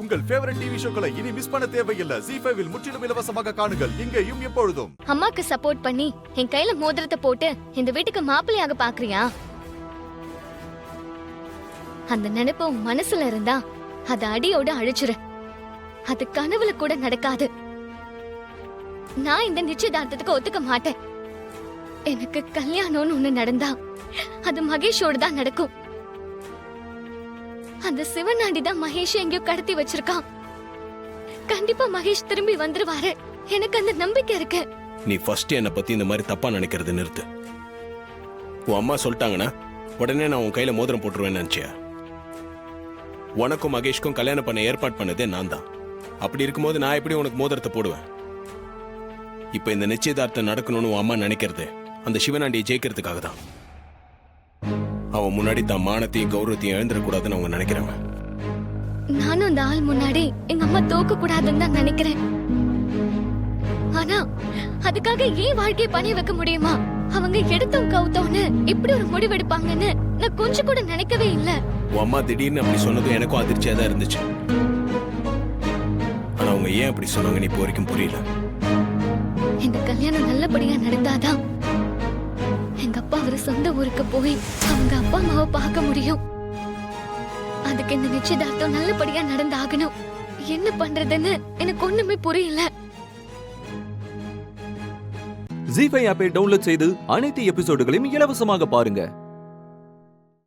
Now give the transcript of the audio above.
உங்கள் favourite TV ஷோக்களை இனி miss பண்ண தேவையில்லை. ZEE5 இல் முற்றிலும் இலவசமாக காணுங்கள், இங்கேயும் எப்பொழுதும். அம்மாக்கு சப்போர்ட் பண்ணி என் கையில மோதிரத்தை போட்டு இந்த வீட்டுக்கு மாப்பிள்ளையாக பாக்குறியா? அந்த நினைப்பு உன் மனசுல இருந்தா அத அடியோட அழிச்சிரு. அது கனவுல கூட நடக்காது. நான் இந்த நிச்சயதார்த்தத்துக்கு ஒத்துக்க மாட்டேன். எனக்கு கல்யாணம்னு ஒண்ணு நடந்தா அது மகேஷோட தான் நடக்கும். அந்த சிவனாண்டி தான் மகேஷ் எங்கேயோ கடத்தி வச்சிருக்கான். கண்டிப்பா மகேஷ் திரும்பி வந்துருவாரு. எனக்கு அந்த நம்பிக்கை இருக்கு. நீ ஃபர்ஸ்ட் என்ன பத்தி இந்த மாதிரி தப்பா நினைக்கிறது நிறுத்து. உன் அம்மா சொல்லிட்டாங்கன்னா உடனே நான் உன் கையில மோதிரம் போட்டுருவேன்னு நினைச்சியா? உனக்கும் மகேஷ்க்கும் கல்யாணம் பண்ண ஏற்பாடு பண்ணதே நான் தான். அப்படி இருக்கும்போது நான் எப்படி உனக்கு மோதிரத்தை போடுவேன்? இப்ப இந்த நிச்சயதார்த்தம் நடக்கணும்னு உன் அம்மா நினைக்கிறது அந்த சிவனாண்டியை ஜெயிக்கிறதுக்காக தான். அவன் முன்னாடி தான் மானத்தையும் கௌரவத்தையும் இழந்துடக்கூடாதுன்னு அவங்க நினைக்கிறாங்க. நானும் அந்த ஆள் முன்னாடி எங்க அம்மா தோக்க கூடாதுன்னு தான் நினைக்கிறேன். ஆனா அதுக்காக ஏன் வாழ்க்கையை பணிய வைக்க முடியுமா? அவங்க எடுத்தோம் கவுத்தோன்னு இப்படி ஒரு முடிவெடுப்பாங்கன்னு நான் கொஞ்சம் கூட நினைக்கவே இல்ல. உன் அம்மா திடீர்னு அப்படி சொன்னதும் எனக்கும் அதிர்ச்சியா தான் இருந்துச்சு. ஆனா அவங்க ஏன் அப்படி சொன்னாங்கன்னு இப்போ வரைக்கும் புரியல. இந்த கல்யாணம் நல்லபடியா நடந்தாதான் எங்க அப்பா அவரு சொந்த ஊருக்கு போய் அவங்க அப்பா அம்மாவை பார்க்க முடியும். அதுக்கு இந்த நிச்சயதார்த்தம் நல்லபடியா நடந்தாகணும். என்ன பண்றதுன்னு எனக்கு ஒண்ணுமே புரியல. ZEE5 ஆப்பை டவுன்லோட் செய்து அனைத்து எபிசோடுகளையும் இலவசமாக பாருங்க.